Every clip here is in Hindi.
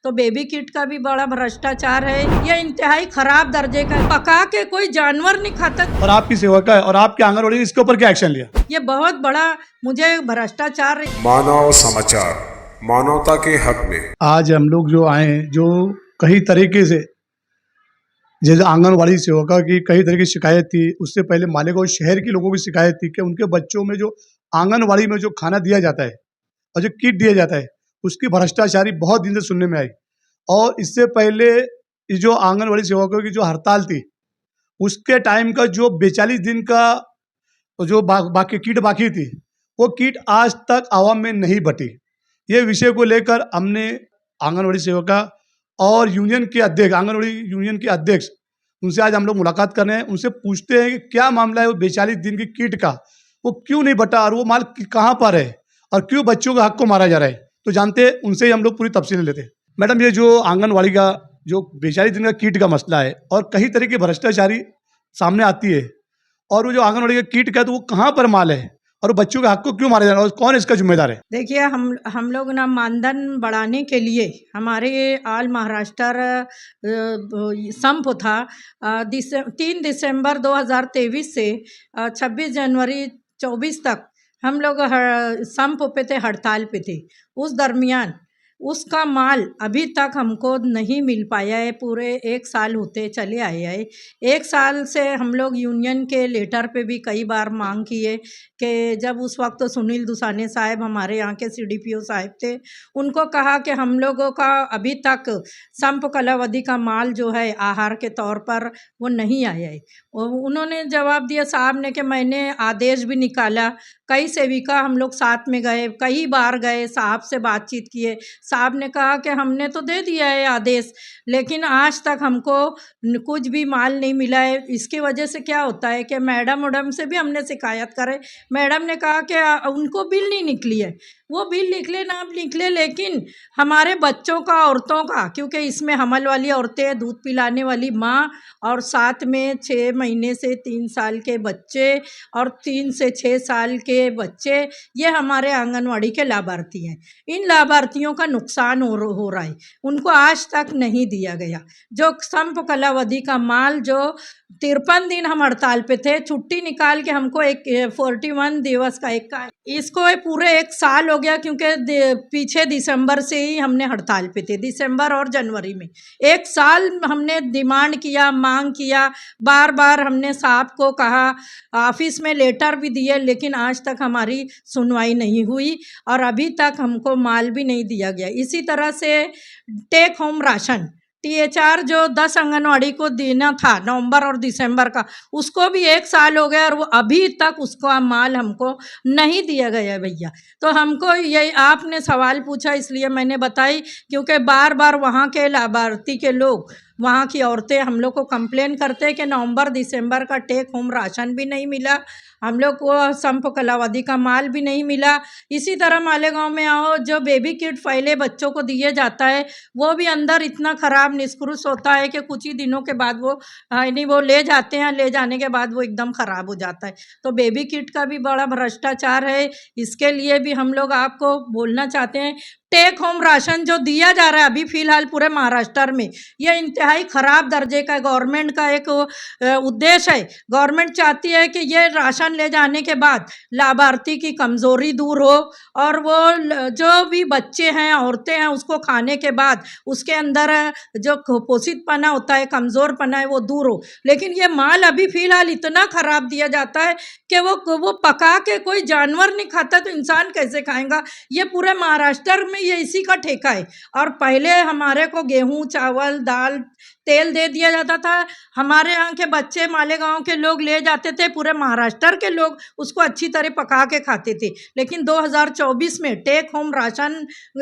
तो बेबी किट का भी बड़ा भ्रष्टाचार है। ये इंतहाई खराब दर्जे का है, पका के कोई जानवर नहीं खाता। और आपकी सेवक है और आपके आंगनबाड़ी ने इसके ऊपर क्या एक्शन लिया? ये बहुत बड़ा मुझे भ्रष्टाचार। मानव समाचार, मानवता के हक में। आज हम लोग जो आए हैं, जो कई तरीके से जैसे आंगनबाड़ी सेविका की कई तरह की शिकायत थी, उससे पहले मालेगांव शहर के लोगों की शिकायत थी कि उनके बच्चों में जो आंगनबाड़ी में जो खाना दिया जाता है और जो किट दिया जाता है उसकी भ्रष्टाचारी बहुत दिन से सुनने में आई। और इससे पहले जो आंगनबाड़ी सेवकों की जो हड़ताल थी उसके टाइम का जो 42 दिन का जो बाकी किट बाकी थी वो किट आज तक आवाम में नहीं बटी। ये विषय को लेकर हमने आंगनबाड़ी सेविका और यूनियन के अध्यक्ष, आंगनबाड़ी यूनियन के अध्यक्ष, उनसे आज हम लोग मुलाकात कर रहे हैं। उनसे पूछते हैं कि क्या मामला है वो 42 दिन की किट का, वो क्यों नहीं बटा और वो माल कहाँ पर है और क्यों बच्चों के हक को मारा जा रहा है। तो जानते हैं उनसे ही हम लोग पूरी तफसीलें लेते हैं। मैडम, ये जो आंगनबाड़ी का जो 42 दिन का किट का मसला है और कई तरह की भ्रष्टाचारी सामने आती है, और वो जो आंगनबाड़ी का किट का तो वो कहाँ पर माल है और बच्चों के हक को क्यों मारा जा रहा है और कौन इसका जिम्मेदार है? देखिए, हम लोग ना मानधन बढ़ाने के लिए हमारे ऑल महाराष्ट्र संप था 3 दिसंबर 2023 से 26 जनवरी 24 तक हम लोग संप पे थे, हड़ताल पे थे। उस दरमियान उसका माल अभी तक हमको नहीं मिल पाया है। पूरे 1 साल होते चले आए हैं। 1 साल से हम लोग यूनियन के लेटर पे भी कई बार मांग किए कि जब उस वक्त तो सुनील दुसाने साहब हमारे यहाँ के CDPO साहब थे, उनको कहा कि हम लोगों का अभी तक संप कालावधि का माल जो है आहार के तौर पर वो नहीं आया है। उन्होंने जवाब दिया साहब ने कि मैंने आदेश भी निकाला, कई सेविका हम लोग साथ में गए, कई बार गए, साहब से बातचीत किए। साहब ने कहा कि हमने तो दे दिया है आदेश, लेकिन आज तक हमको कुछ भी माल नहीं मिला है। इसकी वजह से क्या होता है कि मैडम से भी हमने शिकायत करे, मैडम ने कहा कि उनको बिल नहीं निकली है। वो बिल निकले ना निकले, लेकिन हमारे बच्चों का, औरतों का, क्योंकि इसमें हमल वाली औरतें, दूध पिलाने वाली माँ और साथ में 6 महीने से 3 साल के बच्चे और 3 से 6 साल के बच्चे, ये हमारे आंगनवाड़ी के लाभार्थी हैं। इन लाभार्थियों का नुकसान हो रहा है, उनको आज तक नहीं दिया गया। जो संप कालावधि का माल जो 53 दिन हम हड़ताल पे थे, छुट्टी निकाल के हमको एक 41 दिवस का एक का इसको पूरे 1 साल हो गया, क्योंकि पीछे दिसंबर से ही हमने हड़ताल पे थे, दिसंबर और जनवरी में 1 साल हमने डिमांड किया, मांग किया, बार बार हमने साहब को कहा, ऑफिस में लेटर भी दिए, लेकिन आज तक हमारी सुनवाई नहीं हुई और अभी तक हमको माल भी नहीं दिया गया। इसी तरह से टेक होम राशन THR जो 10 आंगनवाड़ी को देना था नवंबर और दिसंबर का, उसको भी 1 साल हो गया और वो अभी तक उसका माल हमको नहीं दिया गया है भैया। तो हमको ये आपने सवाल पूछा इसलिए मैंने बताई, क्योंकि बार बार वहाँ के लाभार्थी के लोग, वहाँ की औरतें हम लोग को कंप्लेन करते हैं कि नवंबर दिसंबर का टेक होम राशन भी नहीं मिला, हम लोग को संप कालावधि का माल भी नहीं मिला। इसी तरह मालेगांव में आओ, जो बेबी किट पहले बच्चों को दिए जाता है वो भी अंदर इतना ख़राब निष्कृष होता है कि कुछ ही दिनों के बाद वो नहीं, वो ले जाते हैं, ले जाने के बाद वो एकदम ख़राब हो जाता है। तो बेबी किट का भी बड़ा भ्रष्टाचार है। इसके लिए भी हम लोग आपको बोलना चाहते हैं, टेक होम राशन जो दिया जा रहा है अभी फ़िलहाल पूरे महाराष्ट्र में, यह इंतहाई ख़राब दर्जे का गवर्नमेंट का एक उद्देश्य है। गवर्नमेंट चाहती है कि ये राशन ले जाने के बाद लाभार्थी की कमज़ोरी दूर हो और वो जो भी बच्चे हैं, औरतें हैं, उसको खाने के बाद उसके अंदर जो कुपोषितपना होता है, कमज़ोरपना है, वो दूर हो। लेकिन ये माल अभी फ़िलहाल इतना ख़राब दिया जाता है कि वो पका के कोई जानवर नहीं खाता, तो इंसान कैसे खाएगा। ये पूरे महाराष्ट्र में ये इसी का ठेका है। और पहले हमारे को गेहूं, चावल, दाल, तेल दे दिया जाता था। हमारे यहाँ के बच्चे, मालेगांव के लोग ले जाते थे, पूरे महाराष्ट्र के लोग उसको अच्छी तरह पका के खाते थे। लेकिन 2024 में टेक होम राशन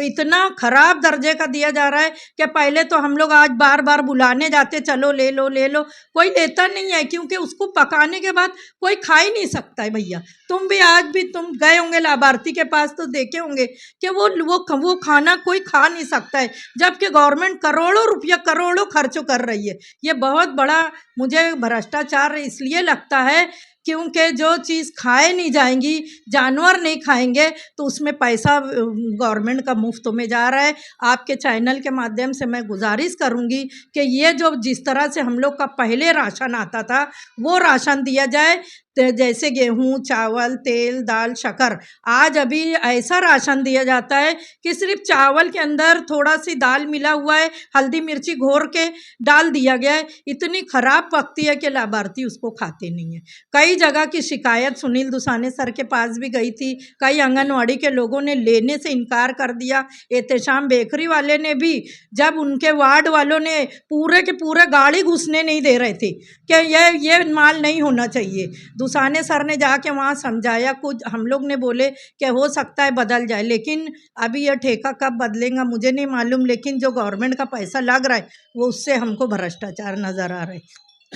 इतना ख़राब दर्जे का दिया जा रहा है कि पहले तो हम लोग आज बार बार बुलाने जाते, चलो ले लो ले लो, कोई लेता नहीं है, क्योंकि उसको पकाने के बाद कोई खा ही नहीं सकता है भैया। तुम भी आज भी तुम गए होंगे लाभार्थी के पास तो देखे होंगे कि वो खाना कोई खा नहीं सकता है, जबकि गवर्नमेंट करोड़ों रुपया, करोड़ों खर्च कर रही है। ये बहुत बड़ा मुझे भ्रष्टाचार इसलिए लगता है क्योंकि जो चीज़ खाए नहीं जाएंगी, जानवर नहीं खाएंगे, तो उसमें पैसा गवर्नमेंट का मुफ्त में जा रहा है। आपके चैनल के माध्यम से मैं गुजारिश करूंगी कि ये जो जिस तरह से हम लोग का पहले राशन आता था वो राशन दिया जाए, जैसे गेहूं, चावल, तेल, दाल, शक्कर। आज अभी ऐसा राशन दिया जाता है कि सिर्फ चावल के अंदर थोड़ा सी दाल मिला हुआ है, हल्दी मिर्ची घोर के डाल दिया गया है। इतनी खराब पकती है कि लाभार्थी उसको खाते नहीं है। कई जगह की शिकायत सुनील दुसाने सर के पास भी गई थी, कई आंगनवाड़ी के लोगों ने लेने से इनकार कर दिया। एहतेशाम बेकरी वाले ने भी, जब उनके वार्ड वालों ने पूरे के पूरे गाड़ी घुसने नहीं दे रहे थे कि ये माल नहीं होना चाहिए, दुसाने सर ने जाके वहाँ समझाया। कुछ हम लोग ने बोले कि हो सकता है बदल जाए, लेकिन अभी यह ठेका कब बदलेगा मुझे नहीं मालूम, लेकिन जो गवर्नमेंट का पैसा लग रहा है वो उससे हमको भ्रष्टाचार नज़र आ रहा है,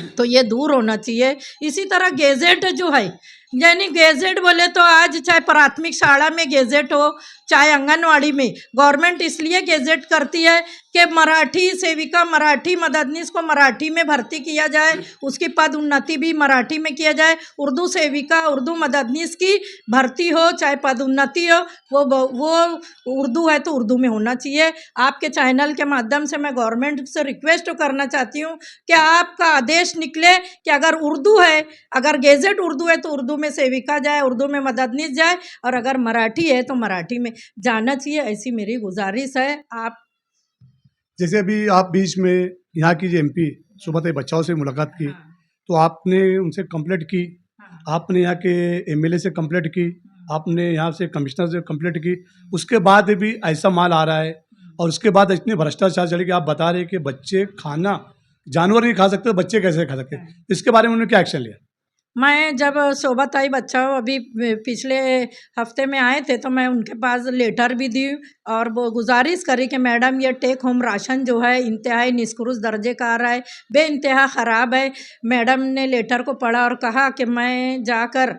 तो ये दूर होना चाहिए। इसी तरह गेजेट जो है, यानी गेजेट बोले तो आज चाहे प्राथमिक शाला में गेजेट हो, चाहे आंगनवाड़ी में, गवर्नमेंट इसलिए गेजेट करती है कि मराठी सेविका, मराठी मददनीश को मराठी में भर्ती किया जाए, उसकी पद उन्नति भी मराठी में किया जाए। उर्दू सेविका, उर्दू मददनीश की भर्ती हो, चाहे पद उन्नति हो, वो उर्दू है तो उर्दू में होना चाहिए। आपके चैनल के माध्यम से मैं गवर्नमेंट से रिक्वेस्ट करना चाहती हूँ कि आपका आदेश निकले कि अगर उर्दू है, अगर गेजेट उर्दू है तो उर्दू में सेविका जाए, उर्दू में मददनीश जाए, और अगर मराठी है तो मराठी में जाना चाहिए। ऐसी मेरी गुजारिश है। आप जैसे अभी आप बीच में यहाँ की जो एमपी सुबह बच्चाओं से मुलाकात की, तो आपने उनसे कंप्लेंट की, आपने यहाँ के एमएलए से कंप्लेंट की, आपने यहाँ से कमिश्नर से कंप्लेंट की, उसके बाद भी ऐसा माल आ रहा है और उसके बाद इतनी भ्रष्टाचार चले कि आप बता रहे हैं कि बच्चे खाना, जानवर नहीं खा सकते तो बच्चे कैसे खा सकते, इसके बारे में उन्होंने क्या एक्शन लिया? मैं जब सोबत आई बच्चा अभी पिछले हफ्ते में आए थे, तो मैं उनके पास लेटर भी दी और वो गुजारिश करी कि मैडम ये टेक होम राशन जो है इंतहाई निष्कृष दर्जे का आ रहा है, बेइंतहा ख़राब है। मैडम ने लेटर को पढ़ा और कहा कि मैं जाकर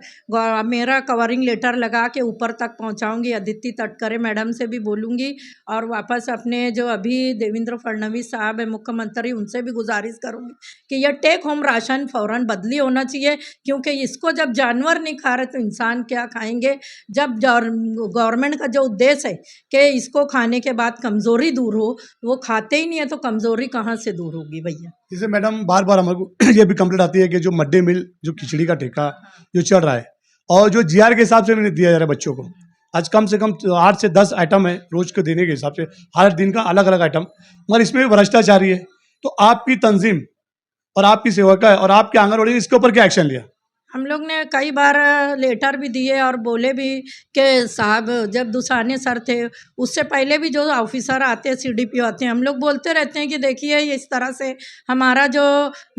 मेरा कवरिंग लेटर लगा के ऊपर तक पहुंचाऊंगी, अदिति तटकरे मैडम से भी बोलूँगी, और वापस अपने जो अभी देवेंद्र फडणवीस साहब है मुख्यमंत्री, उनसे भी गुजारिश करूँगी कि यह टेक होम राशन फ़ौरन बदली होना चाहिए, क्योंकि इसको जब जानवर नहीं खा रहे तो इंसान क्या खाएंगे। जब गवर्नमेंट का जो उद्देश्य है कि इसको खाने के बाद कमज़ोरी दूर हो, वो खाते ही नहीं है तो कमज़ोरी कहाँ से दूर होगी भैया। जैसे मैडम बार बार हमारे ये भी कंप्लेंट आती है कि जो मिड डे मील, जो खिचड़ी का ठेका जो चल रहा है और जो जीआर के हिसाब से नहीं दिया जा रहा है बच्चों को, आज कम से कम 8 से 10 आइटम है रोज को देने के हिसाब से, हर दिन का अलग अलग आइटम, मगर इसमें भी भ्रष्टाचारी है। तो आपकी तंजीम और आपकी सेवका है और आपके आंगनवाड़ी, इसके ऊपर क्या एक्शन लिया? हम लोग ने कई बार लेटर भी दिए और बोले भी कि साहब, जब दुसाने सर थे उससे पहले भी जो ऑफिसर आते हैं, सीडीपीओ आते हैं, हम लोग बोलते रहते हैं कि देखिए इस तरह से हमारा जो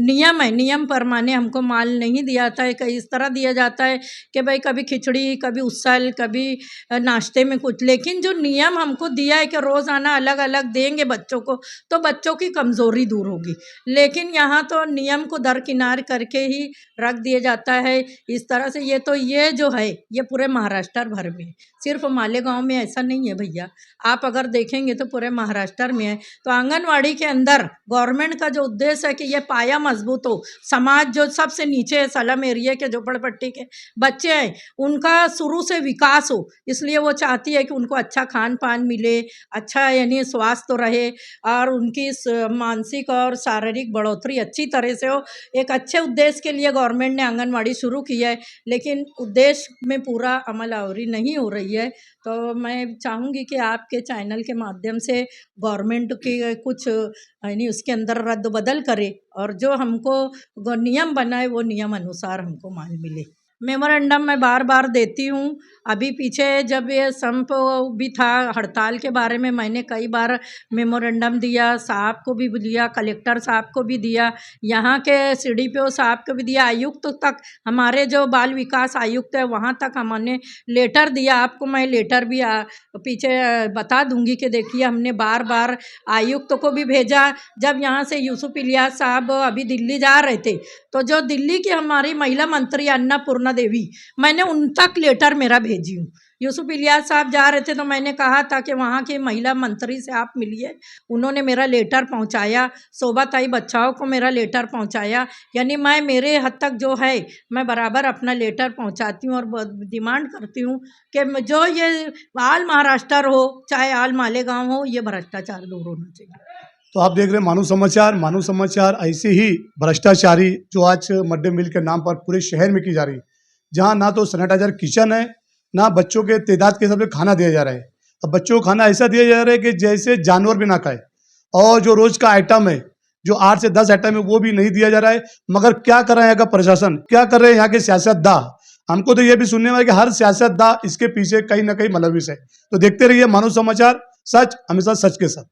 नियम है, नियम परमाने हमको माल नहीं दिया जाता है। कई इस तरह दिया जाता है कि भाई कभी खिचड़ी, कभी उसल, कभी नाश्ते में कुछ, लेकिन जो नियम हमको दिया है कि रोज़ाना अलग अलग देंगे बच्चों को, तो बच्चों की कमज़ोरी दूर होगी। लेकिन यहाँ तो नियम को दरकिनार करके ही रख दिया जाता है इस तरह से। ये जो है ये पूरे महाराष्ट्र भर में, सिर्फ मालेगांव में ऐसा नहीं है भैया, आप अगर देखेंगे तो पूरे महाराष्ट्र में है। तो आंगनवाड़ी के अंदर गवर्नमेंट का जो उद्देश्य है कि ये पाया मजबूत हो, समाज जो सबसे नीचे है, स्लम एरिया के झोपड़पट्टी के बच्चे हैं, उनका शुरू से विकास हो, इसलिए वो चाहती है कि उनको अच्छा खान पान मिले, अच्छा यानी स्वास्थ्य रहे और उनकी मानसिक और शारीरिक बढ़ोतरी अच्छी तरह से हो। एक अच्छे उद्देश्य के लिए गवर्नमेंट ने आंगनवाड़ी शुरू किया है, लेकिन उद्देश्य में पूरा अमल आवरी नहीं हो रही है। तो मैं चाहूँगी कि आपके चैनल के माध्यम से गवर्नमेंट की कुछ यानी उसके अंदर रद्द बदल करे और जो हमको नियम बनाए वो नियम अनुसार हमको माल मिले। मेमोरेंडम मैं बार बार देती हूँ। अभी पीछे जब ये संप भी था, हड़ताल के बारे में मैंने कई बार मेमोरेंडम दिया, साहब को भी दिया, कलेक्टर साहब को भी दिया, यहाँ के सीडीपीओ साहब को भी दिया, आयुक्त तक, हमारे जो बाल विकास आयुक्त है वहाँ तक हमने लेटर दिया। आपको मैं लेटर भी पीछे बता दूंगी कि देखिए हमने बार बार आयुक्त को भी भेजा। जब यहाँ से यूसुफ इलियास साहब अभी दिल्ली जा रहे थे, तो जो दिल्ली की हमारी महिला मंत्री अन्नपूर्णा देवी, मैंने उन तक लेटर मेरा भेजी हूँ। यूसुफ इलियास साहब जा रहे थे तो मैंने कहा था कि वहाँ के महिला मंत्री से आप मिलिए, उन्होंने मेरा लेटर पहुँचाया। शोभाताई बच्चाओं को मेरा लेटर पहुँचाया। यानी मैं मेरे हद तक जो है मैं बराबर अपना लेटर पहुँचाती हूँ और डिमांड करती हूँ कि जो ये आल महाराष्ट्र हो चाहे आल मालेगांव हो, ये भ्रष्टाचार दूर होना चाहिए। तो आप देख रहे हैं मानव समाचार ऐसे ही भ्रष्टाचारी जो आज मिड डे मील के नाम पर पूरे शहर में की जा रही है, जहां ना तो सैनिटाइजर किचन है, ना बच्चों के तादाद के हिसाब से खाना दिया जा रहा है। अब बच्चों को खाना ऐसा दिया जा रहा है कि जैसे जानवर भी ना खाए, और जो रोज का आइटम है, जो 8 से 10 आइटम है, वो भी नहीं दिया जा रहा है। मगर क्या कर रहे हैं यहाँ का प्रशासन, क्या कर रहे हैं यहाँ के सियासतदान? हमको तो ये भी सुनने में आया कि हर सियासतदान इसके पीछे कहीं ना कहीं मुलविस है। तो देखते रहिए मानव समाचार, सच हमेशा सच के साथ।